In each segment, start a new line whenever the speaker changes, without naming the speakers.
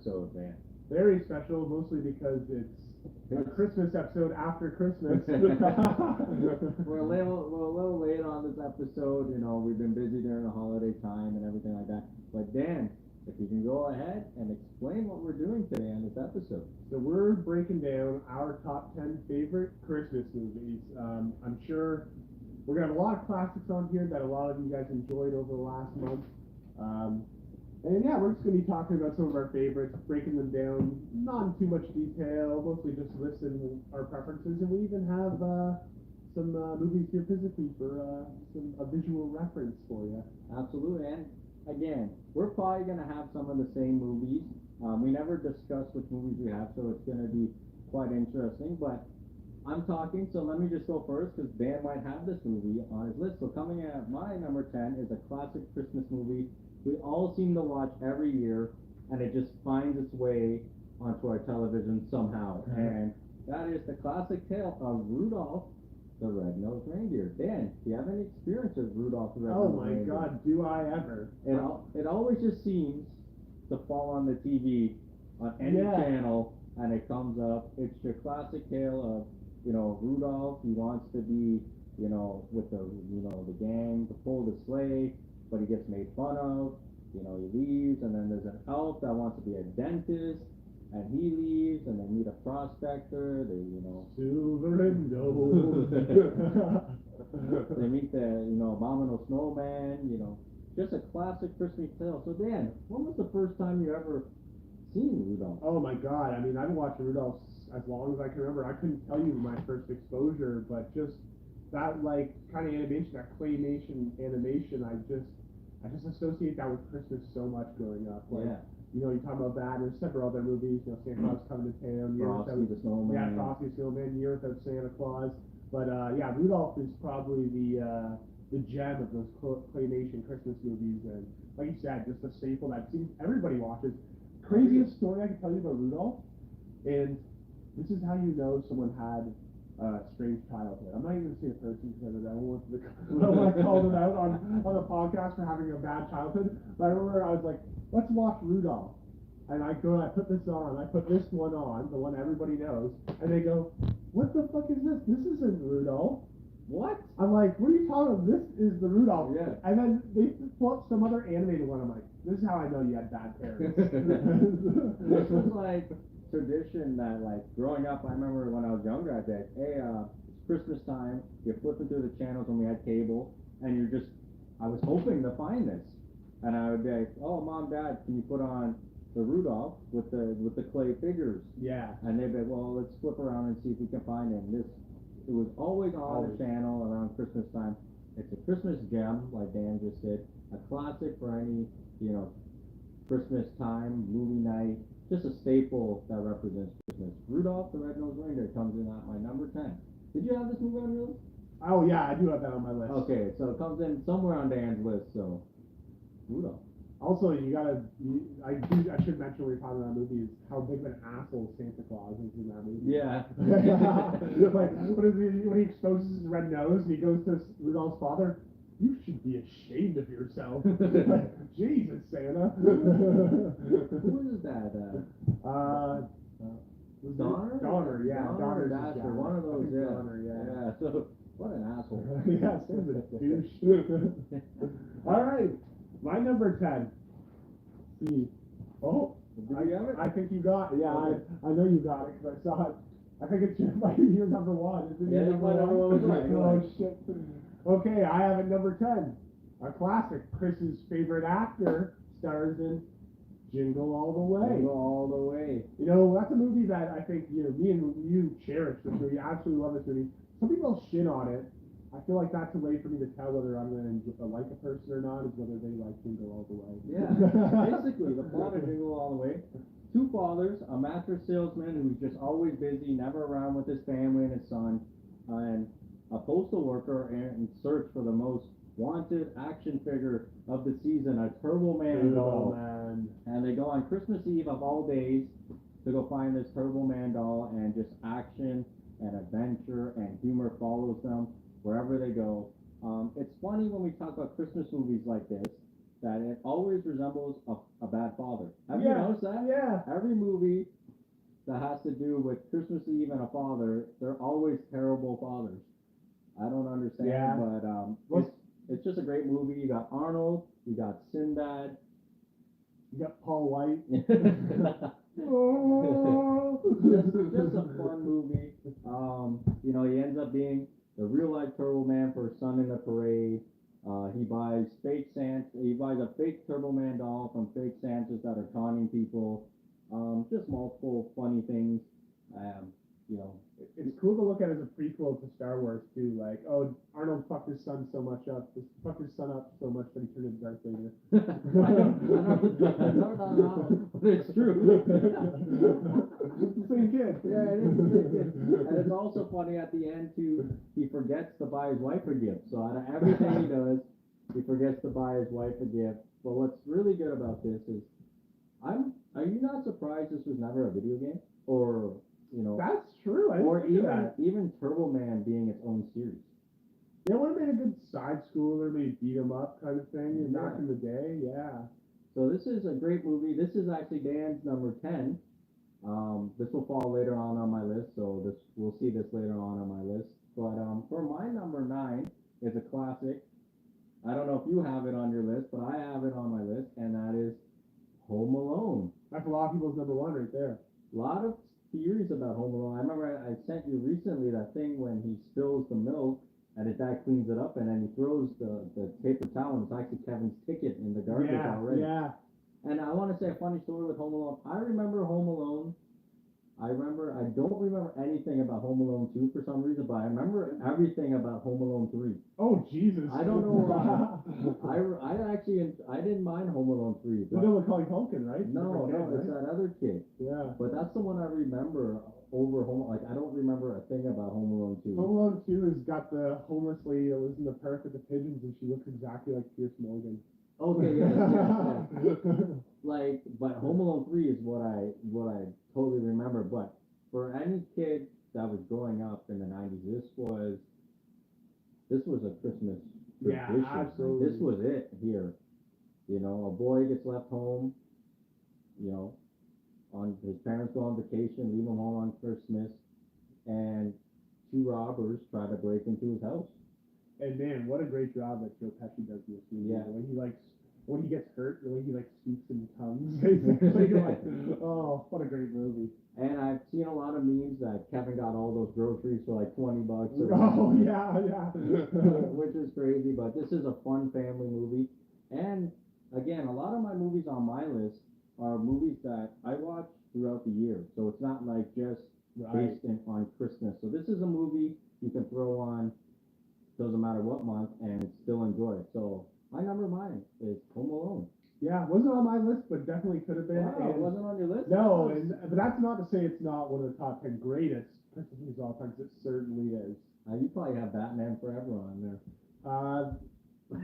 episode, man.
Very special, mostly because it's a Christmas episode after Christmas.
We're a little late on this episode. We've been busy during the holiday time and everything like that. But Dan, if you can go ahead and explain what we're doing today on this episode.
So we're breaking down our top 10 favorite Christmas movies. I'm sure we're going to have a lot of classics on here that a lot of you guys enjoyed over the last month. And yeah, we're just going to be talking about some of our favorites, breaking them down, not in too much detail, mostly just listing our preferences, and we even have some movies here physically for a visual reference for you.
Absolutely. And again, we're probably going to have some of the same movies. We never discuss which movies we have, so it's going to be quite interesting. But I'm talking, so let me just go first, because Dan might have this movie on his list. So coming at my number 10 is a classic Christmas movie we all seem to watch every year, and it just finds its way onto our television somehow. And that is the classic tale of Rudolph the Red-Nosed Reindeer. Dan, do you have any experience with Rudolph the Red-Nosed Reindeer?
Oh my God, do I ever?
It always just seems to fall on the TV on any channel, and it comes up. It's your classic tale of, Rudolph. He wants to be, with the gang to pull the sleigh, but he gets made fun of. He leaves, and then there's an elf that wants to be a dentist, and he leaves, and they meet a prospector.
Silver and gold.
They meet the, abominable snowman. Just a classic Christmas tale. So Dan, when was the first time you ever seen Rudolph?
Oh my God! I mean, I've watched Rudolph as long as I can remember. I couldn't tell you my first exposure, but just that kind of animation, that claymation animation, I just associate that with Christmas so much growing up. You talk about that, and there's several other movies, Santa Claus Coming to Town,
Frosty the Snowman.
Yeah, Frosty the Snowman, Year Without Santa Claus. But yeah, Rudolph is probably the gem of those claymation Christmas movies, and like you said, just a staple that seems everybody watches. Craziest story I can tell you about Rudolph, and this is how you know someone had strange childhood. I'm not even going to say a person because I don't want to call them out on a podcast for having a bad childhood. But I remember I was like, let's watch Rudolph. And I put this on. I put this one on, the one everybody knows. And they go, what the fuck is this? This isn't Rudolph.
What?
I'm like, what are you talking about? This is the Rudolph.
Yeah.
And then they pull up some other animated one. I'm like, this is how I know you had bad parents.
This was like tradition that, growing up, I remember when I was younger, I'd be like, hey, it's Christmas time, you're flipping through the channels when we had cable, and I was hoping to find this, and I would be like, oh, Mom, Dad, can you put on the Rudolph with the clay figures?
Yeah.
And they'd be like, well, let's flip around and see if we can find it. And it was always on the channel around Christmas time. It's a Christmas gem, like Dan just said, a classic for any, Christmas time, movie night, just a staple that represents Christmas. Rudolph the Red-Nosed Reindeer comes in at my number 10. Did you have this movie on your list?
Oh yeah, I do have that on my list.
Okay, so it comes in somewhere on Dan's list, so Rudolph.
Also, I should mention when we're talking about movies, how big of an asshole Santa Claus is in that movie.
Yeah.
When he exposes his red nose and he goes to Rudolph's father, you should be ashamed of yourself. Jesus, Santa.
Who is that? Donner?
Donner, yeah.
Donner, Dasher, one of those, yeah.
Donner, yeah.
Yeah, so, what an asshole.
Yeah, Santa's a douche. All right, my number 10. See. Oh,
Did you have it?
I think you got it. Yeah,
Okay.
I know you got it because I saw it. I think it's your number 1. Isn't
Yeah,
your
my number 1 was right.
Oh, shit. Okay, I have it number 10. A classic. Chris's favorite actor stars in Jingle All the Way.
Jingle All the Way.
That's a movie that I think, me and you cherish this movie. I absolutely love this movie. Some people shit on it. I feel like that's a way for me to tell whether I'm going to like a person or not, is whether they like Jingle All the Way.
Yeah, basically, the plot of Jingle All the Way. 2 fathers, a mattress salesman who's just always busy, never around with his family and his son, and a postal worker in search for the most wanted action figure of the season, a Turbo Man doll. And they go on Christmas Eve of all days to go find this Turbo Man doll, and just action and adventure and humor follows them wherever they go. It's funny when we talk about Christmas movies like this, that it always resembles a bad father. Have you
Yeah,
noticed that?
yeah.
Every movie that has to do with Christmas Eve and a father, they're always terrible fathers. I don't understand,
Yeah.
but
Well,
it's just a great movie. You got Arnold, you got Sinbad.
You got Paul White.
Just a fun movie. He ends up being the real life Turbo Man for his son in the parade. He buys fake Santa. He buys a fake Turbo Man doll from fake Santas that are conning people. Just multiple funny things. Um, you know,
It's cool to look at as a prequel to Star Wars too. Like, oh, Arnold fucked his son so much up, fucked his son up so much that he turned into Darth Vader.
I don't know, but it's true.
Same kid.
Yeah, it is the same kid. And it's also funny at the end too. He forgets to buy his wife a gift. So out of everything he does, he forgets to buy his wife a gift. But what's really good about this is, Are you not surprised this was never a video game, or
That's true. I didn't
or
think of
even
that.
even Turbo Man being its own series?
It would have been a good side schooler, maybe beat 'em up kind of thing. And back
Yeah.
in the day, yeah.
So this is a great movie. This is actually Dan's number 10. This will fall later on my list, so we'll see this later on my list. But for my number 9 is a classic. I don't know if you have it on your list, but I have it on my list, and that is Home Alone.
That's a lot of people's number one right there.
A lot of theories about Home Alone. I remember I sent you recently that thing when he spills the milk and his dad cleans it up and then he throws the paper towel and it's actually Kevin's ticket in the garbage
Yeah,
already.
yeah.
And I want to say a funny story with Home Alone. I remember Home Alone. I don't remember anything about Home Alone 2 for some reason, but I remember everything about Home Alone 3.
Oh Jesus!
I don't know why. I didn't mind Home Alone 3.
You
But
know Macaulay Culkin, right?
no,
Different kid,
no, it's
right?
that other kid.
Yeah.
But that's the one I remember over Home. Like I don't remember a thing about Home Alone 2.
Home Alone 2 has got the homeless lady that lives in the park with the pigeons, and she looks exactly like Pierce Morgan.
Okay, yeah. But Home Alone 3 is what I totally remember. But for any kid that was growing up in the 90s, this was a Christmas
Yeah,
tradition.
absolutely.
This was it here. A boy gets left home. On his parents go on vacation, leave him home on Christmas, and two robbers try to break into his house.
And man, what a great job that Joe Pesci does in this movie.
Yeah.
When he gets hurt, the way he speaks in tongues, basically. You're like, oh, what a great movie.
And I've seen a lot of memes that Kevin got all those groceries for like $20 or
Oh yeah, yeah.
which is crazy, but this is a fun family movie. And again, a lot of my movies on my list are movies that I watch throughout the year. So it's not like just
Right.
based on Christmas. So this is a movie you can throw on, doesn't matter what month, and still enjoy it. So my number 9 is Home Alone.
Yeah, wasn't on my list, but definitely could have been.
Wow, it
and
wasn't on your list?
no, but that's not to say it's not one of the top 10 greatest Christmas movies of all time, 'cause it certainly is.
You probably have Batman Forever on there.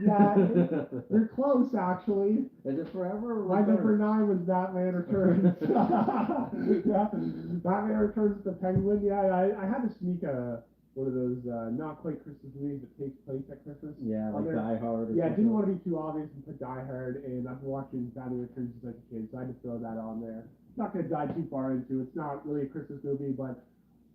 Yeah, you're close actually.
Is it Forever or
My
Return?
number 9 was Batman Returns. Yeah, Batman Returns the Penguin. Yeah, I had to sneak one of those not quite Christmas movies that takes place at Christmas.
Yeah,
on
like
there.
Die Hard.
Yeah, I didn't want to be too obvious and put Die Hard, and I've been watching Batman Returns since I was a kid, so I had to throw that on there. Not going to dive too far into it. It's not really a Christmas movie, but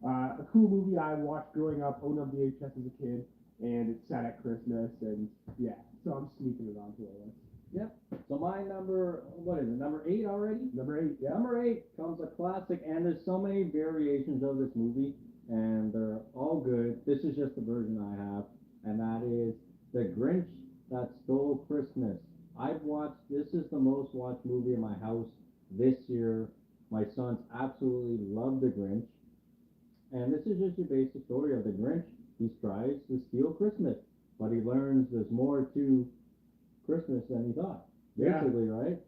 a cool movie I watched growing up, owned on VHS as a kid, and it's set at Christmas, and yeah, so I'm sneaking it onto a list.
Yep. So my number 8 already?
Number 8, yeah.
Number 8 comes a classic, and there's so many variations of this movie, and they're all good. This is just the version I have, and that is The Grinch That Stole Christmas. This is the most watched movie in my house this year. My sons absolutely love The Grinch, and this is just your basic story of The Grinch. He tries to steal Christmas, but he learns there's more to Christmas than he thought.
Yeah.
Basically, right?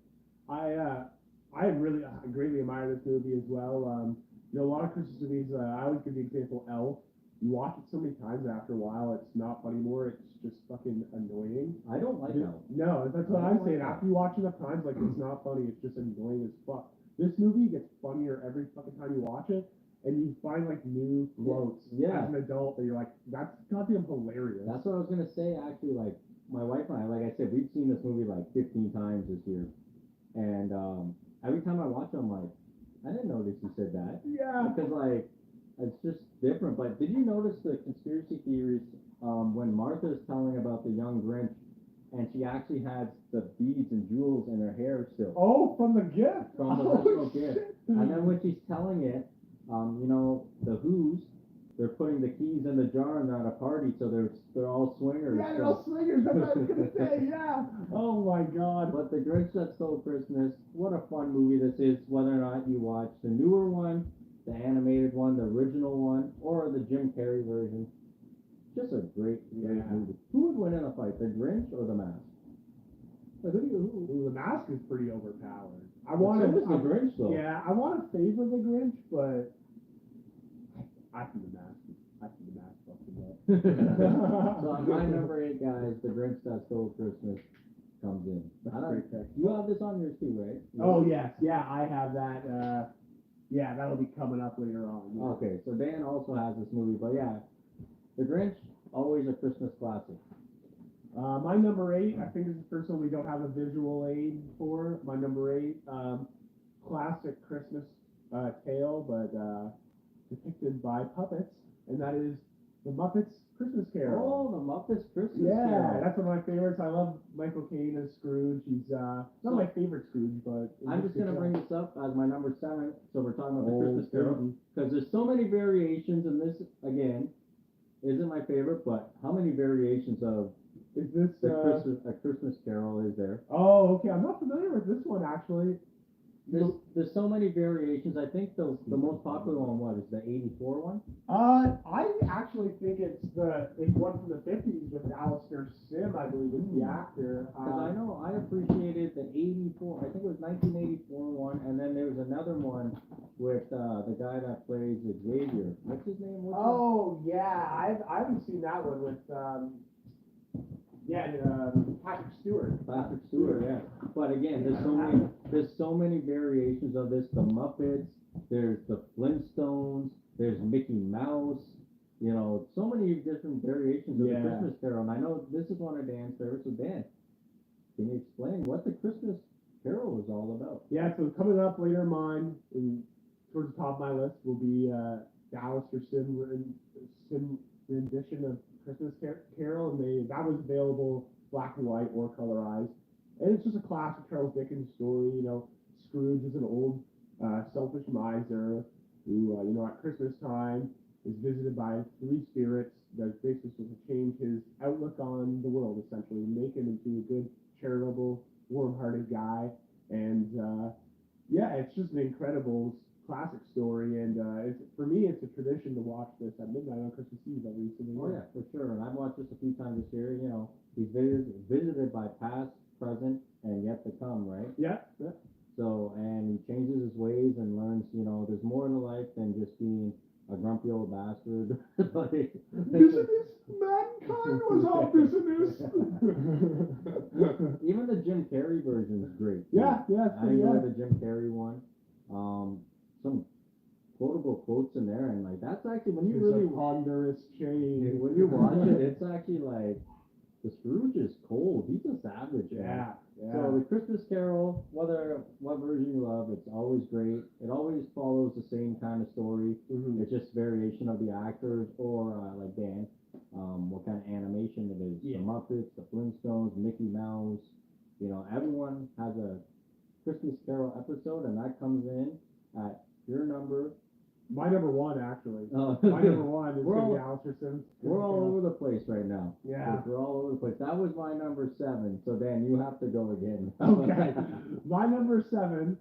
I really greatly admire this movie as well. A lot of Christmas movies, I always give the example Elf. You watch it so many times, after a while, it's not funny anymore. It's just fucking annoying.
I don't like Elf.
No, that's what
I
I'm
don't
saying.
like
After you watch enough times, it's not funny. It's just annoying as fuck. This movie gets funnier every fucking time you watch it, and you find new quotes
Yeah.
as an adult that you're like, that's goddamn hilarious.
That's what I was gonna say. Actually, my wife and I, like I said, we've seen this movie like 15 times this year, and every time I watch it, I'm like, I didn't notice you said that
Yeah.
because like it's just different. But did you notice the conspiracy theories when Martha's telling about the young Grinch, and she actually has the beads and jewels in her hair still
Oh, from the gift.
from the
Oh,
original gift,
shit.
and then when she's telling it, the Who's. They're putting the keys in the jar and they're at a party, so they're all swingers.
Yeah, they're all swingers. That's what I was gonna say. Yeah. Oh my God.
But The Grinch That Stole Christmas, what a fun movie this is, whether or not you watch the newer one, the animated one, the original one, or the Jim Carrey version. Just a great movie. Who would win in a fight, the Grinch or the Mask?
The Mask is pretty overpowered. I
So
want
is the
to.
Grinch though.
Yeah, I want to favor the Grinch, but I think the Mask. I think the Mask fucks him up.
So on my number 8, guys, The Grinch That Stole Christmas comes in.
That's a great pick.
You have this on yours too, right?
Oh yes, yeah, I have that. Yeah, that'll be coming up later on. Yeah.
Okay, so Dan also has this movie, but yeah, The Grinch, always a Christmas classic.
My number 8, I think this is the first one we don't have a visual aid for. My number 8, classic Christmas tale, but depicted by puppets, and that is The Muppets Christmas Carol.
Oh, The Muppets Christmas
Yeah,
Carol.
that's one of my favorites. I love Michael Caine as Scrooge. He's not my favorite Scrooge, but
I'm just gonna bring this up as my number 7. So we're talking about the
Oh,
Christmas Carol because there's so many variations, and this again isn't my favorite. But how many variations of
Is this
a Christmas Carol is there?
Oh, okay. I'm not familiar with this one actually.
There's so many variations. I think the most popular one is the '84 one.
I actually think it's one from the 50s with Alistair Sim, I believe, is the actor.
Because I know I appreciated the '84. I think it was 1984 one, and then there was another one with the guy that plays Xavier. What's his name?
Yeah, I haven't seen that one with Patrick Stewart.
Patrick Stewart, yeah. But again, there's so many variations of this. The Muppets, there's the Flintstones, there's Mickey Mouse. So many different variations of the Christmas Carol. And I know this is one of Dan's favorites. So Dan, can you explain what the Christmas Carol is all about?
Yeah, so coming up later in mine, towards the top of my list, will be the Alistair Sim rendition of Christmas Carol, and that was available black and white or colorized. And it's just a classic Charles Dickens story. Scrooge is an old, selfish miser who, at Christmas time is visited by 3 spirits that is basically supposed to change his outlook on the world, essentially, make him into a good, charitable, warm-hearted guy. And it's just an incredible classic story, and for me, it's a tradition to watch this at midnight on Christmas Eve every single year.
Oh yeah, for sure. And I've watched this a few times this year. He's visited by past, present, and yet to come, right?
Yeah.
So, and he changes his ways and learns, there's more to life than just being a grumpy old bastard.
Business, mankind was all business.
Even the Jim Carrey version is great.
Yeah,
I enjoy the Jim Carrey one. Some quotable quotes in there, and like that's actually when you really
ponderous change.
when you watch it, it's actually like the Scrooge is cold. He's a savage.
Yeah.
So the Christmas Carol, what version you love, it's always great. It always follows the same kind of story.
Mm-hmm.
It's just variation of the actors or like Dan, what kind of animation it is.
Yeah.
The Muppets, the Flintstones, Mickey Mouse. Everyone has a Christmas Carol episode, and that comes in at your number.
My number 1, actually.
Oh.
My number 1 is
We're all-
Alistair Sim.
We're all over the place right now.
Yeah.
We're all over the place. That was my number 7. So Dan, you have to go again.
Okay. My number 7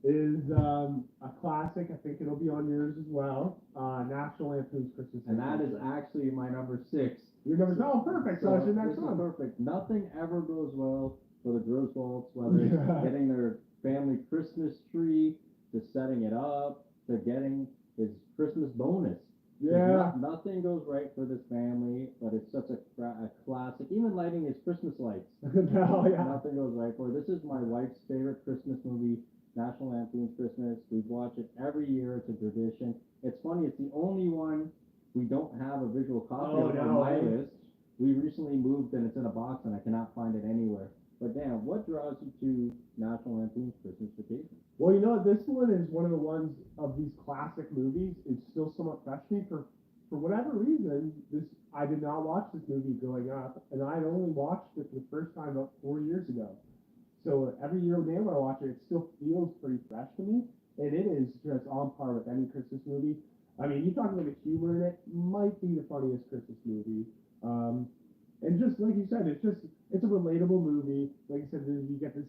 is a classic. I think it'll be on yours as well. National Lampoon's Christmas
And that is
Vacation.
actually my number 6.
Your number perfect. So it's your next
this
one.
is perfect. Nothing ever goes well for the Griswolds, whether it's getting their family Christmas tree, to setting it up, to getting his Christmas bonus.
Yeah.
Nothing goes right for this family, but it's such a classic. Even lighting his Christmas lights.
No, yeah.
Nothing goes right for it. This is my wife's favorite Christmas movie, National Lampoon's Christmas. We watch it every year. It's a tradition. It's funny. It's the only one we don't have a visual copy of on my list. we recently moved and it's in a box and I cannot find it anywhere. But Dan, what draws you to National Lampoon's Christmas Vacation?
Well, this one is one of the ones of these classic movies. It's still somewhat fresh to me for whatever reason. I did not watch this movie growing up, and I only watched it for the first time about 4 years ago. So every year now when I watch it, it still feels pretty fresh to me, and it is just on par with any Christmas movie. I mean, you talk about the humor in it, might be the funniest Christmas movie. And just like you said, it's a relatable movie. Like you said, you get the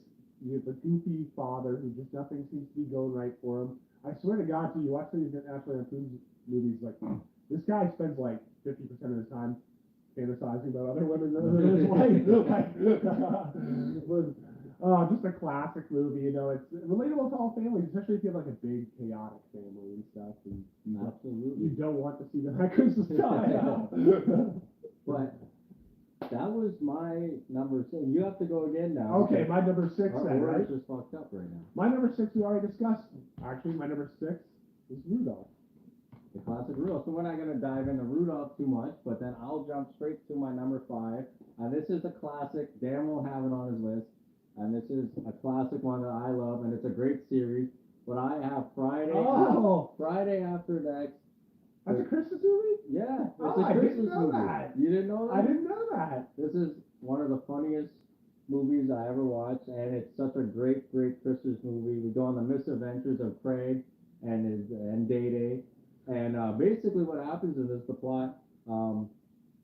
goofy father who just nothing seems to be going right for him. I swear to God, you watch these National Lampoon movies, like this guy spends like 50% of his time fantasizing about other women than his wife. Just a classic movie. It's relatable to all families, especially if you have like a big chaotic family and stuff. And
Absolutely.
you don't want to see them at Christmas time.
But that was my number 6. You have to go again now.
Okay, my number 6
Our
then, right?
order's just fucked up right now.
My number 6 we already discussed. Actually, my number 6 is Rudolph.
The classic Rudolph. So we're not going to dive into Rudolph too much, but then I'll jump straight to my number 5. And this is a classic. Dan will have it on his list. And this is a classic one that I love, and it's a great series. But I have Friday After Next.
That's a Christmas movie?
Yeah, it's
Oh,
a
I
Christmas
didn't know
movie.
that.
You didn't know that?
I didn't know that.
This is one of the funniest movies I ever watched, and it's such a great, great Christmas movie. We go on the misadventures of Craig and Day Day, and basically what happens is the plot.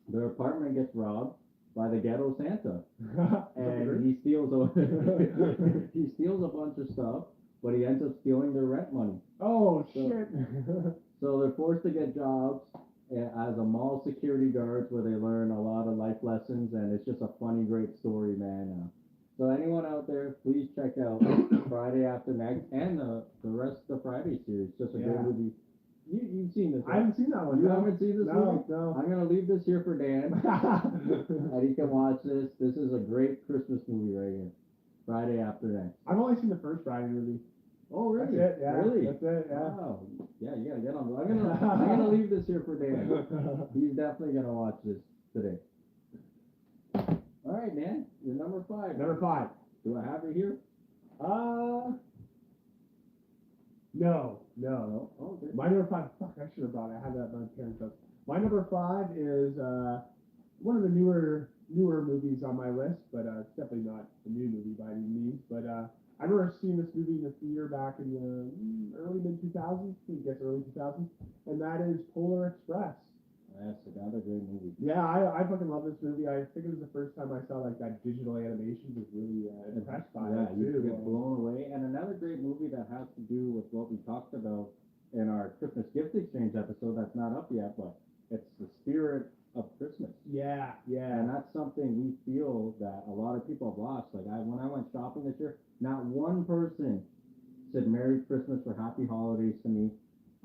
Their apartment gets robbed by the ghetto Santa, and he steals he steals a bunch of stuff, but he ends up stealing their rent money.
Oh shit!
So they're forced to get jobs as a mall security guards where they learn a lot of life lessons, and it's just a funny, great story, man. So anyone out there, please check out Friday After Next and the rest of the Friday series. Just a great movie. You've seen this, right?
I haven't seen that one.
You haven't seen this movie?
No.
I'm going to leave this here for Dan, and he can watch this. This is a great Christmas movie right here. Friday After Next.
I've only seen the first Friday movie.
Oh, really?
That's it, yeah.
Really?
That's it, yeah.
Wow. Yeah, you gotta get on. I'm gonna leave this here for Dan. He's definitely gonna watch this today. All right, Dan. You're number 5.
Number 5.
Do I have it here?
No.
Oh, okay.
My number 5. Fuck, I should have brought it. I had that on my parents' house. My number 5 is one of the newer movies on my list, but it's definitely not a new movie by any means. But I remember seeing this movie in the theater back in the early mid-2000s, I guess early 2000s, and that is Polar Express.
That's another great movie.
Yeah, I fucking love this movie. I think it was the first time I saw like that digital animation. Was really impressed by it
you
too.
get blown away. And another great movie that has to do with what we talked about in our Christmas gift exchange episode that's not up yet, but it's the spirit of Christmas.
Yeah.
And that's something we feel that a lot of people have lost. Like when I went shopping this year, not one person said Merry Christmas or Happy Holidays to me.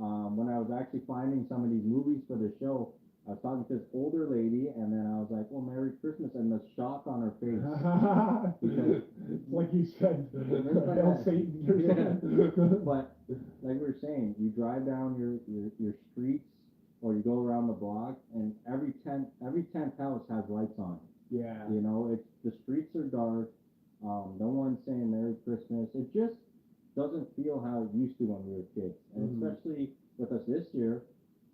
When I was actually finding some of these movies for the show, I was talking to this older lady, and then I was like, "Well, Merry Christmas," and the shock on her face. Because,
like you said, Hail Satan.
But like we were saying, you drive down your streets, or you go around the block, and every tenth house has lights on.
Yeah.
It's the streets are dark. No one's saying Merry Christmas. It just doesn't feel how it used to when we were kids, and especially with us this year,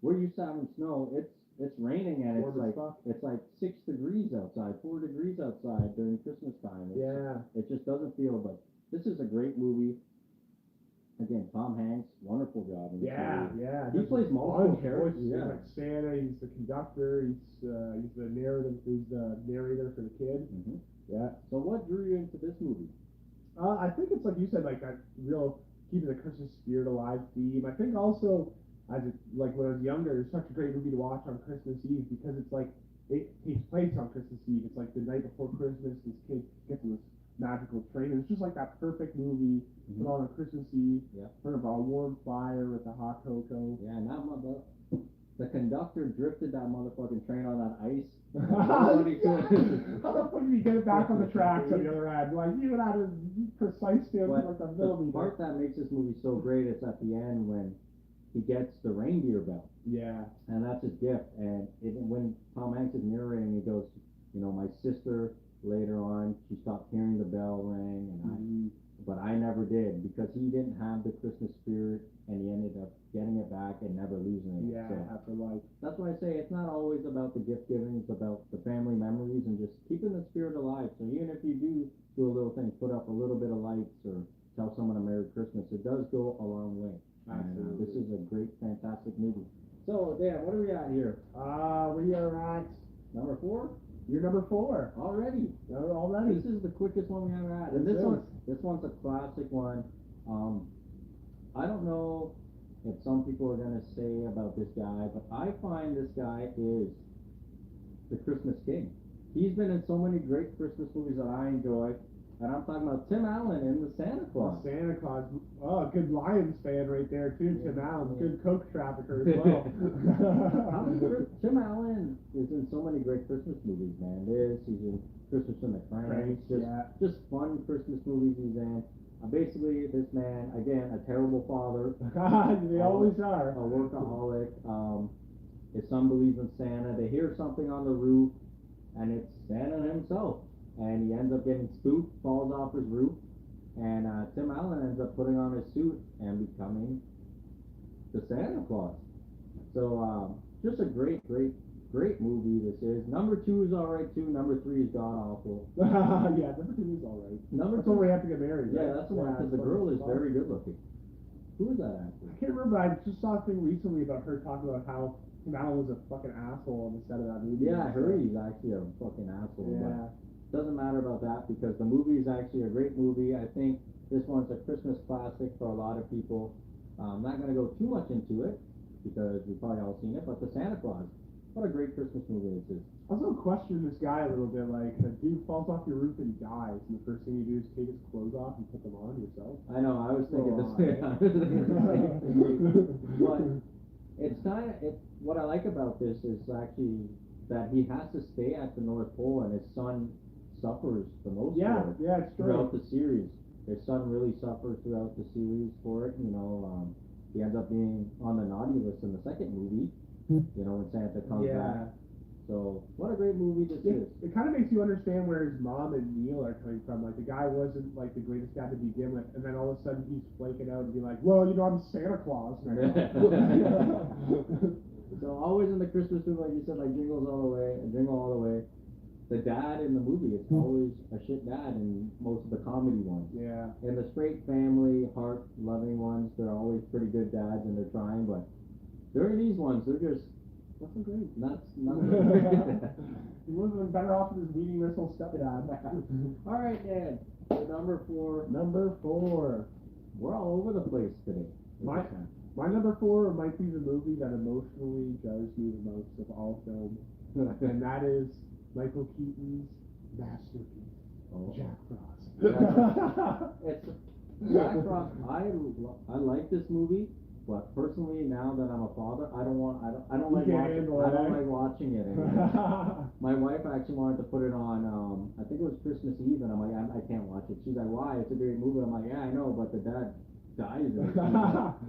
we're used to having snow. It's raining and it's like 6 degrees outside, 4 degrees outside during Christmas time. It just doesn't feel. But this is a great movie. Again, Tom Hanks, wonderful job in this movie.
Yeah.
He plays multiple characters.
He's like Santa. He's the conductor. He's the narrative. He's the narrator for the kid.
Mm-hmm. Yeah. So what drew you into this movie?
I think it's like you said, like that real keeping the Christmas spirit alive theme. I think also, when I was younger, it's such a great movie to watch on Christmas Eve because it's like it takes place on Christmas Eve. It's like the night before Christmas. This kid gets in this magical train, and it's just like that perfect movie put on Christmas Eve.
Yeah.
In front of a warm fire with the hot cocoa.
Yeah, and the conductor drifted that motherfucking train on that ice.
How the fuck did he get it back on the tracks on the other end? Like, even at a precise down to like a
the
millimeter.
part that makes this movie so great is at the end when he gets the reindeer bell,
Yeah.
and that's his gift. And when Tom Hanks is narrating, he goes, my sister later on, she stopped hearing the bell ring, and but I never did because he didn't have the Christmas spirit, and he ended up getting it back and never losing it.
Yeah,
So
after life.
that's why I say it's not always about the gift giving; it's about the family memories and just keeping the spirit alive. So even if you do a little thing, put up a little bit of lights or tell someone a Merry Christmas, it does go a long way. And this is a great, fantastic movie. So, Dan, what are we at here?
We are at
Number 4?
you're number 4
Already.
already.
This is the quickest one we ever had. And this one's a classic one. I don't know if some people are going to say about this guy, but I find this guy is the Christmas king. He's been in so many great Christmas movies that I enjoy. And I'm talking about Tim Allen in The Santa Claus.
Santa Claus. Oh, a good Lions fan right there too.
Yeah,
Tim Allen,
yeah.
good coke trafficker as well.
Tim Allen is in so many great Christmas movies, man. He's in Christmas in the Cranks, just fun Christmas movies he's in. Basically, this man, again, a terrible father.
They always are.
A workaholic. His son believes in Santa. They hear something on the roof, and it's Santa himself. And he ends up getting spooked, falls off his roof, and Tim Allen ends up putting on his suit and becoming the Santa Claus. So just a great movie this is. Number 2 is alright too. Number 3 is god awful.
Yeah, number 2 is alright.
That's
when we have to get married.
Yeah,
right?
that's the one because the girl is very good looking. Who is that actor?
I can't remember. I just saw a thing recently about her talking about how Tim Allen was a fucking asshole on the set of that movie.
Yeah, I heard he's actually a fucking asshole.
Yeah.
Doesn't matter about that because the movie is actually a great movie. I think this one's a Christmas classic for a lot of people. I'm not going to go too much into it because we've probably all seen it, but The Santa Claus, what a great Christmas movie this is.
I also question this guy a little bit, like, a dude falls off your roof and dies, and the first thing you do is take his clothes off and put them on yourself.
I know, I was thinking the same But it's kind of, what I like about this is actually that he has to stay at the North Pole and his son suffers the most for it
it's true.
throughout the series. His son really suffers throughout the series for it. He ends up being on the naughty list in the second movie. When Santa comes back. So what a great movie this is.
It kind of makes you understand where his mom and Neil are coming from. Like the guy wasn't like the greatest guy to begin with, and then all of a sudden he's flaking out and be like, "Well, I'm Santa Claus now."
So always in the Christmas movie, like you said, like Jingle All the Way. The dad in the movie is always a shit dad in most of the comedy ones.
Yeah.
In the straight family, heart-loving ones, they're always pretty good dads and they're trying, but during these ones, they're just nothing great. Not
He would have been better off with his weeding whistle stepdad.
All right, Dan. So number 4.
Number 4.
We're all over the place today.
My number 4 might be the movie that emotionally judged me the most of all film, and that is Michael Keaton's masterpiece, Jack Frost.
It's Jack Frost. I like this movie, but personally, now that I'm a father, I don't like watching it anymore. My wife actually wanted to put it on. I think it was Christmas Eve, and I'm like, I can't watch it. She's like, why? It's a great movie. I'm like, yeah, I know, but the dad dies in it.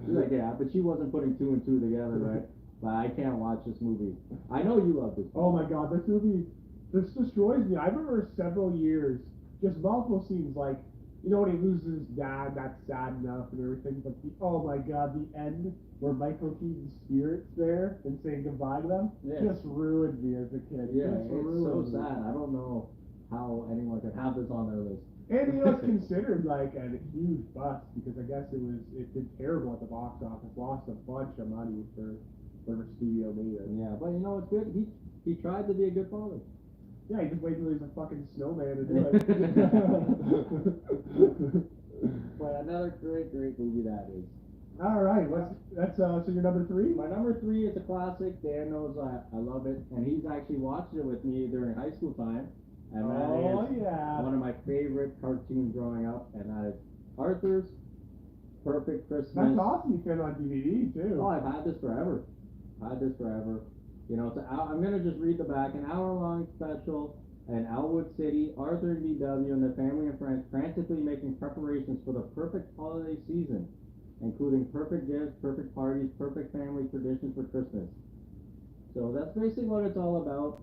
She's like, yeah, but she wasn't putting 2 and 2 together, right? But I can't watch this movie. I know you love this movie.
Oh my God, this movie. This destroys me. I remember several years, just multiple scenes, like, when he loses his dad, that's sad enough and everything, but oh my God, the end where Michael Keaton's spirit's there and saying goodbye to them, just ruined me as a kid.
Yeah, it's so sad. I don't know how anyone could have this on their list.
And it's considered like a huge bust because I guess it did terrible at the box office, lost a bunch of money for whatever studio made it.
Yeah, but it's good. He tried to be a good father.
Yeah, he just wait till he's a fucking snowman to do it.
But another great movie that is.
All right, so your number 3?
My number 3 is a classic. Dan knows I love it, and he's actually watched it with me during high school time. And that is one of my favorite cartoons growing up, and that is Arthur's Perfect Christmas.
That's awesome. You found it on DVD too.
Oh, I've had this forever. I'm going to just read the back. An hour-long special in Elwood City, Arthur and DW and their family and friends frantically making preparations for the perfect holiday season. including perfect gifts, perfect parties, perfect family traditions for Christmas. So that's basically what it's all about.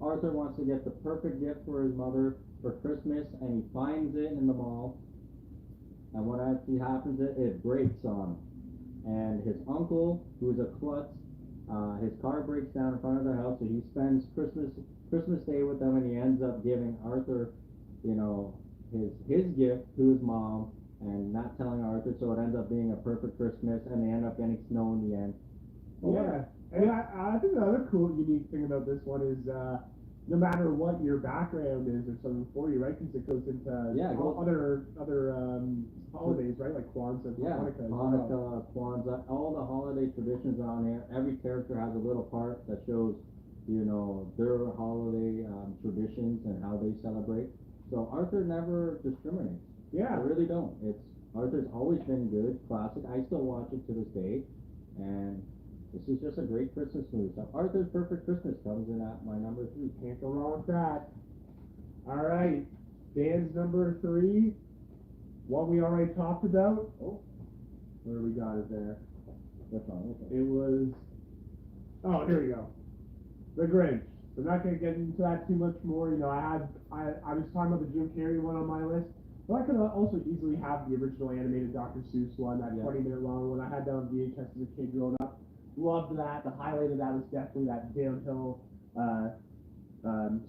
Arthur wants to get the perfect gift for his mother for Christmas, and he finds it in the mall. And what actually happens is it breaks on him. And his uncle, who's a klutz, his car breaks down in front of their house, so he spends Christmas Day with them, and he ends up giving Arthur, you know, his gift to his mom, and not telling Arthur, so it ends up being a perfect Christmas, and they end up getting snow in the end.
Yeah, and I think the other cool, unique thing about this one is no matter what your background is or something for you, right? Because it goes into other holidays, right? Like Kwanzaa, Hanukkah.
Hanukkah, Kwanzaa, all the holiday traditions are on here. Every character has a little part that shows, you know, their holiday traditions and how they celebrate. So Arthur never discriminates.
Yeah,
I really don't. Arthur's always been good, classic. I still watch it to this day, and this is just a great Christmas movie. So Arthur's Perfect Christmas comes in at my number 3.
can't go wrong with that. All right, Dan's number 3. One we already talked about. Oh, where we got it there?
What's wrong?
It was. Oh, here we go. The Grinch. We're not going to get into that too much more. You know, I was talking about the Jim Carrey one on my list, but I could also easily have the original animated Dr. Seuss one, that 20-minute long one I had down on VHS as a kid growing up. Loved that. The highlight of that was definitely that downhill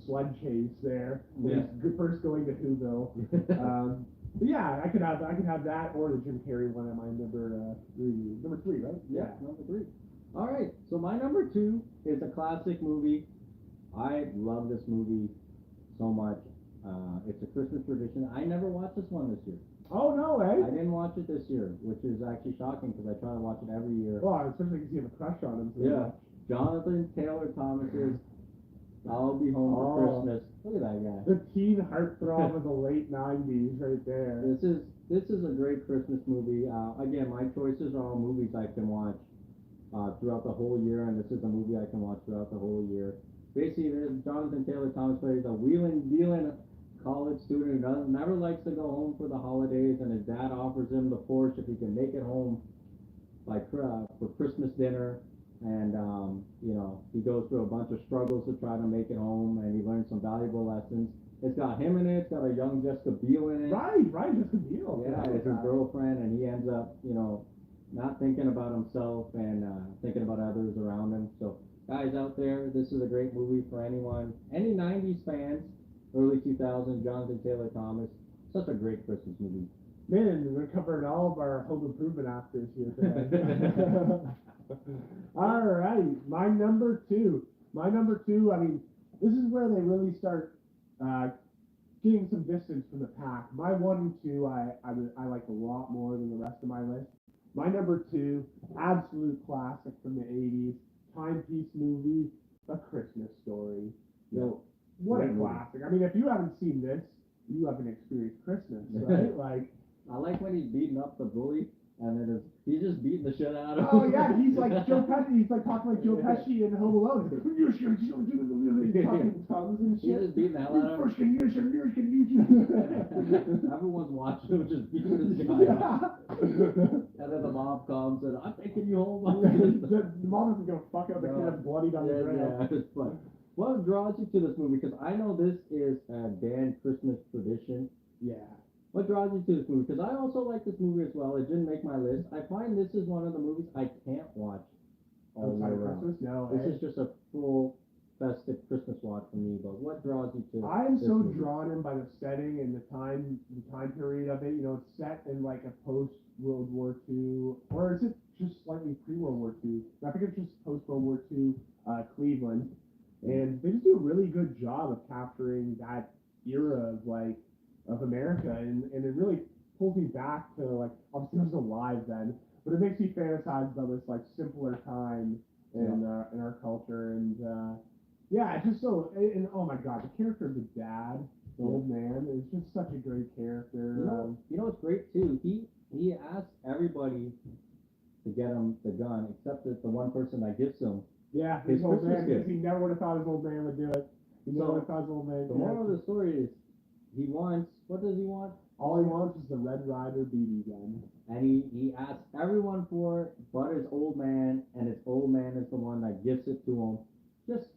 sled chase there.
Yeah.
First going to Whoville. But yeah, I could have that or the Jim Carrey one at my number 3. Number 3, right?
Yeah, number 3. All right, so my number 2 is a classic movie. I love this movie so much. It's a Christmas tradition. I never watched this one this year.
Oh, no, eh?
I didn't watch it this year, which is actually shocking because I try to watch it every year.
Well, especially because you have a crush on him. So
Yeah. Jonathan Taylor Thomas's I'll Be Home for Christmas. Look at that guy.
The teen heartthrob of the late 90s right there.
This is a great Christmas movie. Again, my choices are all movies I can watch throughout the whole year, and this is a movie I can watch throughout the whole year. Basically, Jonathan Taylor Thomas plays a wheeling, dealing college student who never likes to go home for the holidays, and his dad offers him the Porsche if he can make it home for Christmas dinner. And you know, he goes through a bunch of struggles to try to make it home, and he learns some valuable lessons. It's got him in it. It's got a young Jessica Biel in it.
Right, Jessica Biel.
Yeah, it's his girlfriend, and he ends up, you know, not thinking about himself and thinking about others around him. So, guys out there, this is a great movie for anyone, any '90s fans, early 2000s. Jonathan Taylor Thomas, such a great Christmas movie.
Man, we're covering all of our home improvement actors here today. All right, my number 2. I mean, this is where they really start getting some distance from the pack. My 1 and 2, I like a lot more than the rest of my list. My number 2, absolute classic from the 80s, timepiece movie, A Christmas Story. You know, what a classic. I mean, if you haven't seen this, you haven't experienced Christmas, right? Like,
I like when he's beating up the bully, and then he's just beating the shit out of him.
Oh yeah, he's like Joe Pesci. He's like talking like Joe Pesci in Home Alone. He's talking tongues and
He's
shit.
just beating the hell out of him. Everyone's watching him just beating this guy up. And then the mom comes and, I'm taking you home.
The mom isn't gonna fuck up the kid that's bloodied on the ground.
Yeah, but what draws you to this movie? Because I know this is a Dan Christmas tradition.
Yeah.
What draws you to this movie? Because I also like this movie as well. It didn't make my list. I find this is one of the movies I can't watch all year round.
Christmas? No.
This is just a full festive Christmas watch for me. But what draws you to?
I am so
movie?
drawn in by the setting and the time period of it. You know, it's set in like a post World War II, or is it just slightly pre World War II? I think it's just post World War II Cleveland, and they just do a really good job of capturing that era of America, and it really pulls me back to, like, obviously I was alive then, but it makes me fantasize about this like simpler time in our culture, and yeah, it's just so, and oh my god, the character of the dad, the old man, is just such a great character.
You know what's great too? He asks everybody to get him the gun, except that the one person that gives him.
Yeah,
his
old
Christmas
man,
gift.
because he never would have thought his old man would do it. He never would have thought his old man.
The moral of the story is, he wants, what does he want?
All he wants is the Red Ryder BB gun.
and he asks everyone for it, but his old man, and his old man is the one that gives it to him. Just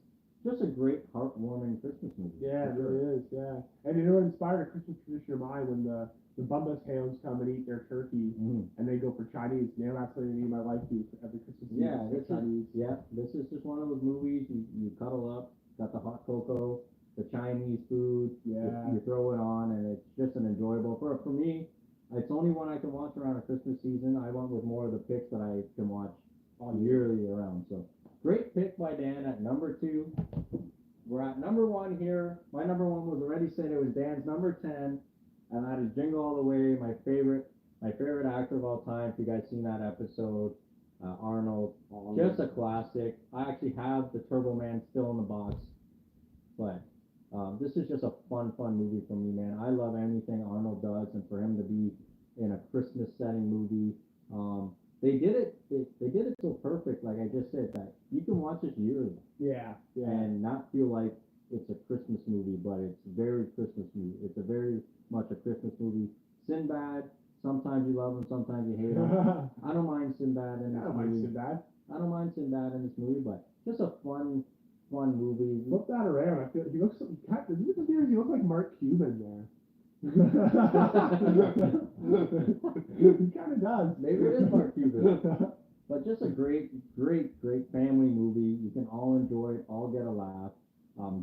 just a great heartwarming Christmas movie.
Yeah,
for
it
sure.
really is. Yeah, and you know, it inspired a Christmas tradition of mine when the Bumbus hounds come and eat their turkey,
Mhm.
and they go for Chinese. Now that's what I need my wife to do for every Christmas Eve.
Yeah,
is Chinese.
this is just one of those movies you cuddle up, got the hot cocoa, the Chinese food,
Yeah.
you throw it on, and it's just an enjoyable. For me, it's only one I can watch around a Christmas season. I went with more of the picks that I can watch all yearly around. So great pick by Dan at number 2. We're at number 1 here. My number 1 was already said. It was Dan's number 10, and that is Jingle All the Way, my favorite actor of all time. If you guys seen that episode, Arnold, just a classic. I actually have the Turbo Man still in the box, but this is just a fun movie for me, man. I love anything Arnold does, and for him to be in a Christmas setting movie, they did it. They did it so perfect, like I just said, that you can watch this yearly
Yeah, yeah.
and not feel like it's a Christmas movie, but it's very Christmas movie. It's a very much a Christmas movie. Sinbad, sometimes you love him, sometimes you hate him. I don't mind Sinbad in
I
this
don't mind
movie.
Sinbad.
I don't mind Sinbad in this movie, but just a fun movie.
Look that around. I feel he looks. Does he look like Mark Cuban there? He kind of does.
Maybe it is Mark Cuban. But just a great family movie. You can all enjoy it, all get a laugh.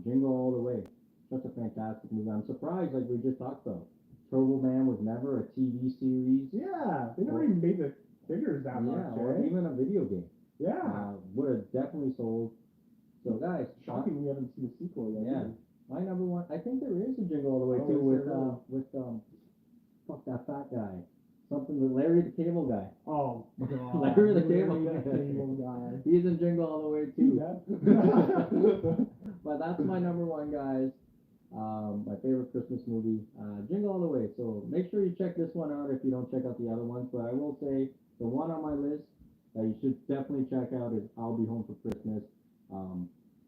Jingle All the Way. Such a fantastic movie. I'm surprised, like we just talked about, Turbo Man was never a TV series.
Yeah, they never even made the figures that much.
Or
Eh?
even a video game.
Yeah.
Would have definitely sold. So guys,
Shocking we haven't seen a sequel yet.
yeah. My number 1, I think there is a Jingle All the Way
Oh,
too
is there
with fuck that fat guy. Something with Larry the Cable Guy.
Oh god.
Larry the Cable
Guy.
He's in Jingle All the Way too.
Yeah.
But that's my number 1, guys. My favorite Christmas movie, Jingle All the Way. So make sure you check this one out if you don't check out the other ones. But I will say the one on my list that you should definitely check out is I'll Be Home for Christmas.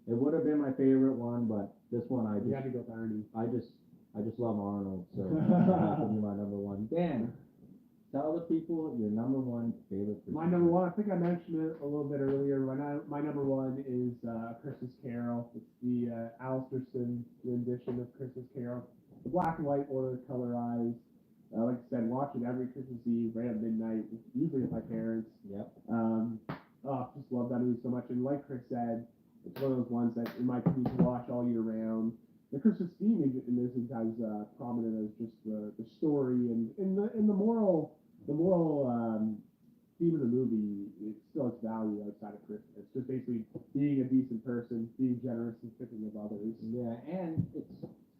It would have been my favorite one, but this one
You had to go with Arnie.
I just love Arnold, so that would be my number 1. Dan, tell the people your number 1 favorite Christmas.
My number 1, I think I mentioned it a little bit earlier. My number 1 is Christmas Carol. It's the Alisterson rendition of Christmas Carol. The black and white or colorized. Like I said, watch it every Christmas Eve right at midnight, usually with my parents.
Yep.
Just love that movie so much. And like Chris said, it's one of those ones that in my community to watch all year round. The Christmas theme in this is as prominent as just the story and the moral theme of the movie. It still has value outside of Christmas. It's just basically being a decent person, being generous and thinking of others.
Yeah, and it's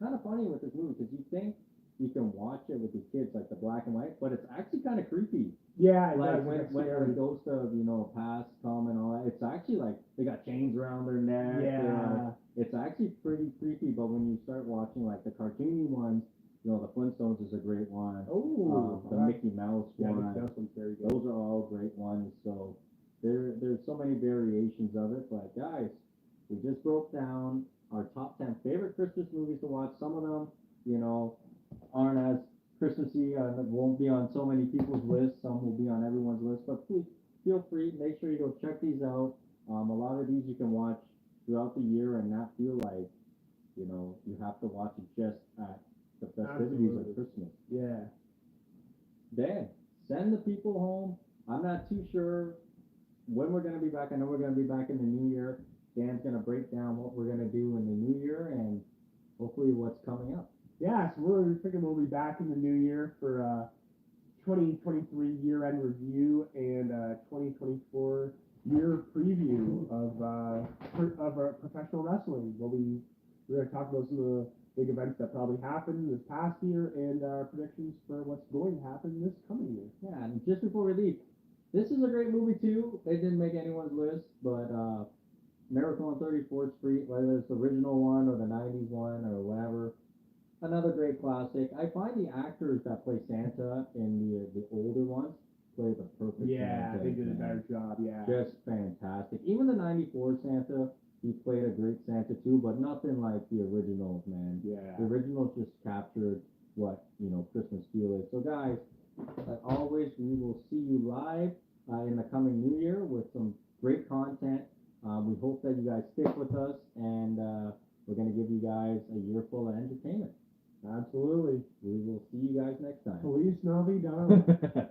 kind of funny with this movie because you think you can watch it with your kids, like the black and white, but it's actually kind of creepy.
Yeah,
Like when the ghost of past come and all that, it's actually like they got chains around their neck.
Yeah.
It's actually pretty creepy. But when you start watching like the cartoony ones, the Flintstones is a great one.
Oh,
the Mickey Mouse one.
That one's very good.
Those are all great ones. So there's so many variations of it. But guys, we just broke down our top 10 favorite Christmas movies to watch. Some of them, aren't as Christmassy, won't be on so many people's lists. Some will be on everyone's list. But please feel free, make sure you go check these out. A lot of these you can watch throughout the year and not feel like you have to watch it just at the festivities of Christmas.
Yeah.
Dan, send the people home. I'm not too sure when we're going to be back. I know we're going to be back in the new year. Dan's going to break down what we're going to do in the new year and hopefully what's coming up.
Yeah, so we're thinking we'll be back in the new year for 2023 year-end review and 2024 year preview of our professional wrestling. We're going to talk about some of the big events that probably happened this past year and our predictions for what's going to happen this coming year.
Yeah, and just before we leave, this is a great movie too. It didn't make anyone's list, but Miracle on 34th Street, whether it's the original one or the 90s one or whatever, another great classic. I find the actors that play Santa in the older ones play the perfect
Yeah,
Santa.
they did a better job, yeah.
Just fantastic. Even the 94 Santa, he played a great Santa too, but nothing like the originals, man.
Yeah.
The originals just captured what, Christmas feel is. So guys, As always, we will see you live in the coming new year with some great content. We hope that you guys stick with us, and we're going to give you guys a year full of entertainment.
Absolutely.
We will see you guys next time.
Police Navidad.